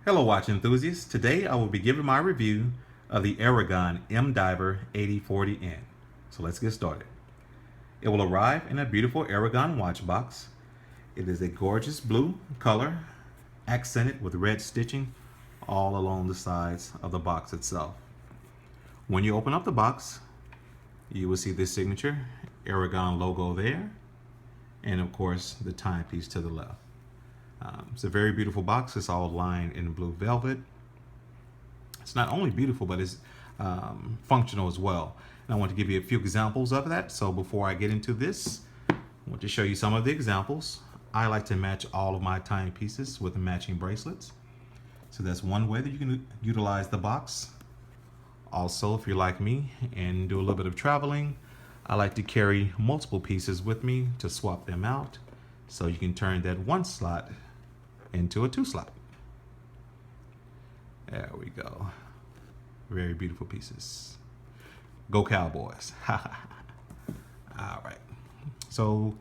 Hello watch enthusiasts. Today I will be giving my review of the Aragon M Diver 8040N. So let's get started. It will arrive in a beautiful Aragon watch box. It is a gorgeous blue color, accented with red stitching all along the sides of the box itself. When you open up the box, you will see the signature Aragon logo there, and of course the timepiece to the left. It's a very beautiful box. It's all lined in blue velvet. It's not only beautiful, but it's functional as well. And I want to give you a few examples of that. So before I get into this, I want to show you some of the examples. I like to match all of my timepieces with matching bracelets. So that's one way that you can utilize the box. Also, if you're like me and do a little bit of traveling, I like to carry multiple pieces with me to swap them out. So you can turn that one slot into a two slot. There we go. Very beautiful pieces. Go Cowboys. All right. So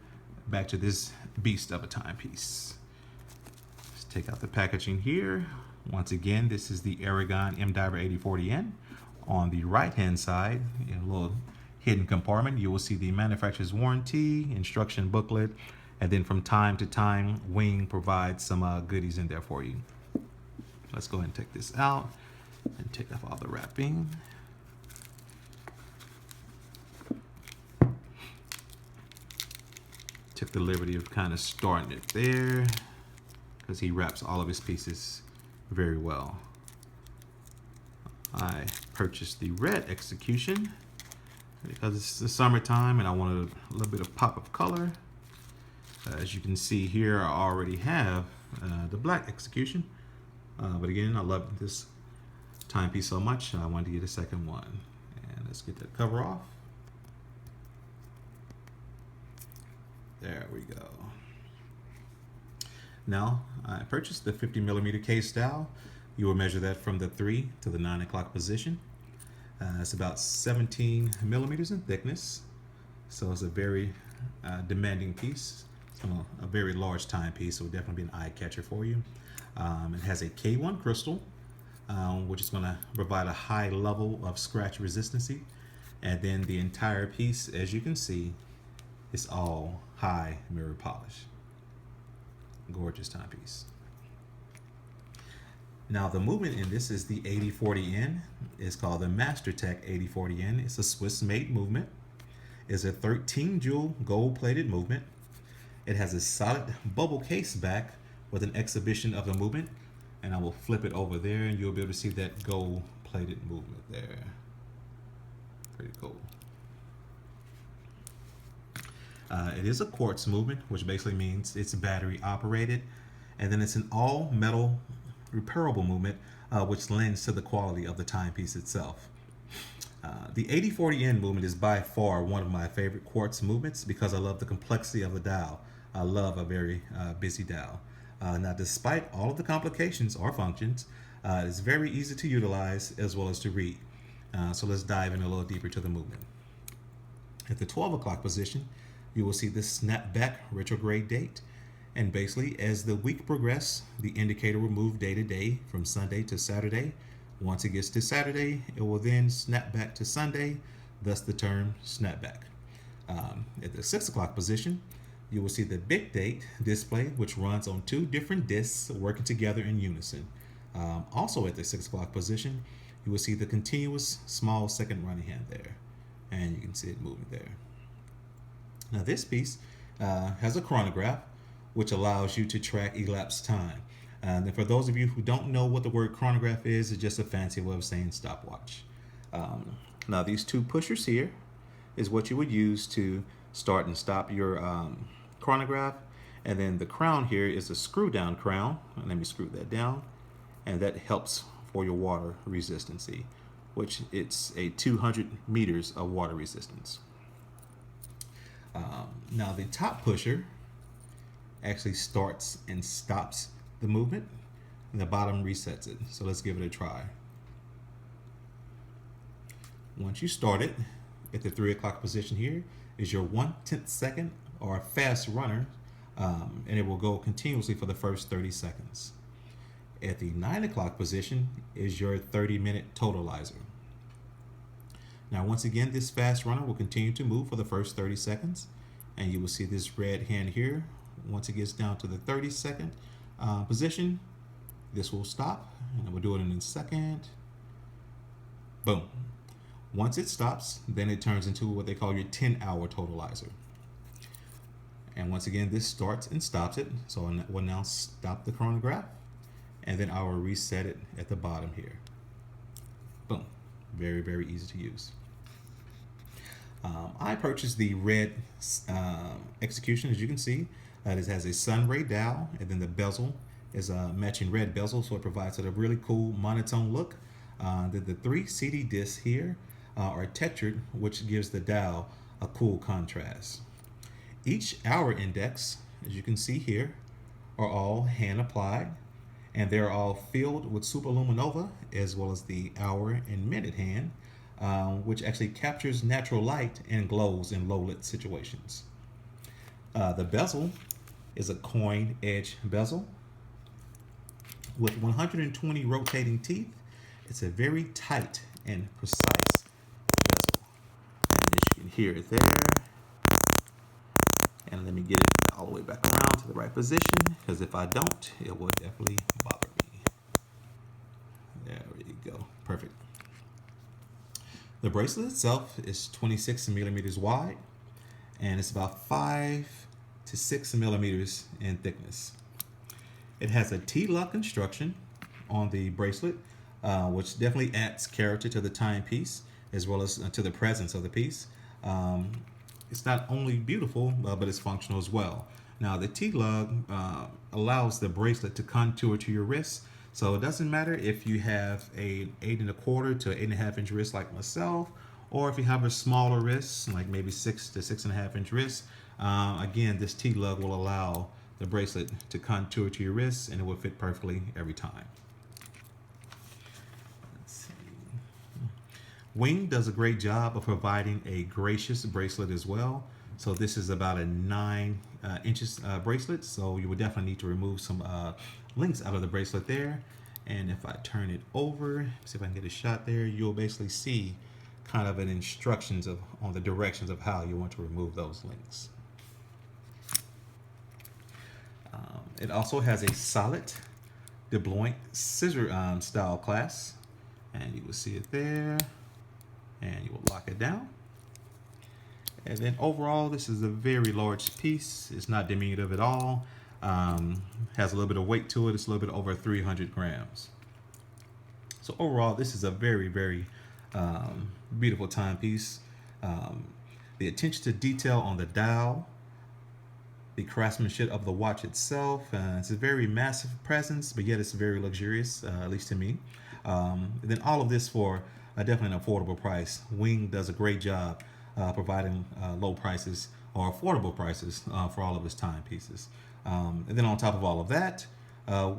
back to this beast of a timepiece. Let's take out the packaging here. Once again, this is the Aragon M Diver 8040N. On the right hand side, in a little hidden compartment, you will see the manufacturer's warranty, instruction booklet, and then from time to time, Wing provides some goodies in there for you. Let's go ahead and take this out and take off all the wrapping. Took the liberty of kind of starting it there because he wraps all of his pieces very well. I purchased the red execution because it's the summertime and I wanted a little bit of pop of color. As you can see here, I already have the black execution. But again, I love this timepiece so much, I wanted to get a second one. And let's get that cover off. There we go. Now, I purchased the 50mm case style. You will measure that from the 3 to the 9 o'clock position. It's about 17mm in thickness. So it's a very demanding piece. A very large timepiece, so it will definitely be an eye catcher for you. It has a K1 crystal, which is going to provide a high level of scratch resistancy. And then the entire piece, as you can see, is all high mirror polish. Gorgeous timepiece. Now the movement in this is the 8040N. It's called the MasterTech 8040N. It's a Swiss-made movement. It's a 13 jewel gold-plated movement. It has a solid bubble case back with an exhibition of the movement, and I will flip it over there and you'll be able to see that gold-plated movement there. Pretty cool. It is a quartz movement, which basically means it's battery operated, and then it's an all metal repairable movement, which lends to the quality of the timepiece itself. The 8040N movement is by far one of my favorite quartz movements because I love the complexity of the dial. I love a very busy dial. Now, despite all of the complications or functions, it's very easy to utilize as well as to read. So let's dive in a little deeper to the movement. At the 12 o'clock position, you will see the snapback retrograde date. And basically, as the week progresses, the indicator will move day to day from Sunday to Saturday. Once it gets to Saturday, it will then snap back to Sunday, thus the term snapback. At the 6 o'clock position, you will see the big date display, which runs on two different discs working together in unison. Also at the 6 o'clock position, you will see the continuous small second running hand there, and you can see it moving there. Now this piece has a chronograph, which allows you to track elapsed time. And for those of you who don't know what the word chronograph is, it's just a fancy way of saying stopwatch. Now these two pushers here is what you would use to start and stop your chronograph. And then the crown here is a screw down crown. Let me screw that down. And that helps for your water resistancy, which it's a 200 meters of water resistance. Now the top pusher actually starts and stops the movement, and the bottom resets it. So let's give it a try. Once you start it, at the 3 o'clock position here is your 1/10 second or a fast runner, and it will go continuously for the first 30 seconds. At the 9 o'clock position is your 30-minute totalizer. Now, once again, this fast runner will continue to move for the first 30 seconds. And you will see this red hand here. Once it gets down to the 30-second position, this will stop. And we'll do it in a second. Boom. Once it stops, then it turns into what they call your 10-hour totalizer. And once again, this starts and stops it. So we'll now stop the chronograph, and then I will reset it at the bottom here. Boom. Very, very easy to use. I purchased the red execution, as you can see. It has a sun ray dial, and then the bezel is a matching red bezel, so it provides a really cool monotone look. The 3 CD discs here are textured, which gives the dial a cool contrast. Each hour index, as you can see here, are all hand applied, and they're all filled with superluminova, as well as the hour and minute hand, which actually captures natural light and glows in low lit situations. The bezel is a coin edge bezel with 120 rotating teeth. It's a very tight and precise bezel. And as you can hear it there. And let me get it all the way back around to the right position, because if I don't, it will definitely bother me. There we go. Perfect. The bracelet itself is 26 millimeters wide, and it's about 5 to 6 millimeters in thickness. It has a T-lock construction on the bracelet, which definitely adds character to the timepiece, as well as to the presence of the piece. It's not only beautiful, but it's functional as well. Now, the T-lug allows the bracelet to contour to your wrist, so it doesn't matter if you have a 8 1/4 to 8 1/2 inch wrist like myself, or if you have a smaller wrist, like maybe 6 to 6 1/2 inch wrist. Again, this T-lug will allow the bracelet to contour to your wrist, and it will fit perfectly every time. Wing does a great job of providing a gracious bracelet as well. So this is about a 9 inches bracelet, so you would definitely need to remove some links out of the bracelet there. And if I turn it over, see if I can get a shot there, you'll basically see kind of an instructions on the directions of how you want to remove those links. It also has a solid deploying scissor style clasp, and you will see it there. And you will lock it down. And then overall, this is a very large piece. It's not diminutive at all. Has a little bit of weight to it. It's a little bit over 300 grams. So overall, this is a very, very beautiful timepiece. The attention to detail on the dial, the craftsmanship of the watch itself. It's a very massive presence, but yet it's very luxurious, at least to me. And then all of this for definitely an affordable price. Wing does a great job providing low prices or affordable prices for all of its timepieces. And then on top of all of that,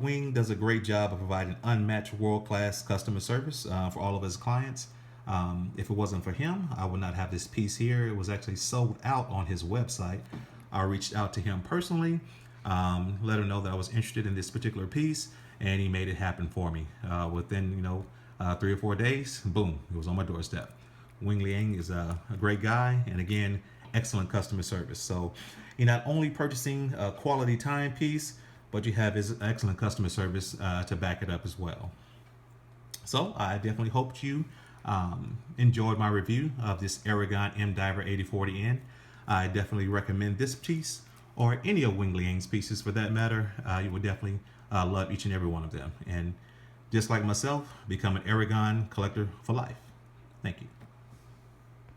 Wing does a great job of providing unmatched world-class customer service for all of his clients. If it wasn't for him, I would not have this piece here. It was actually sold out on his website. I reached out to him personally, let him know that I was interested in this particular piece, and he made it happen for me. Within 3 or 4 days, boom, it was on my doorstep. Wing Liang is a great guy, and again, excellent customer service. So you're not only purchasing a quality timepiece, but you have his excellent customer service to back it up as well. So I definitely hope you enjoyed my review of this Aragon M Diver 8040N. I definitely recommend this piece, or any of Wing Liang's pieces for that matter. You will definitely love each and every one of them. And just like myself, become an Aragon collector for life. Thank you.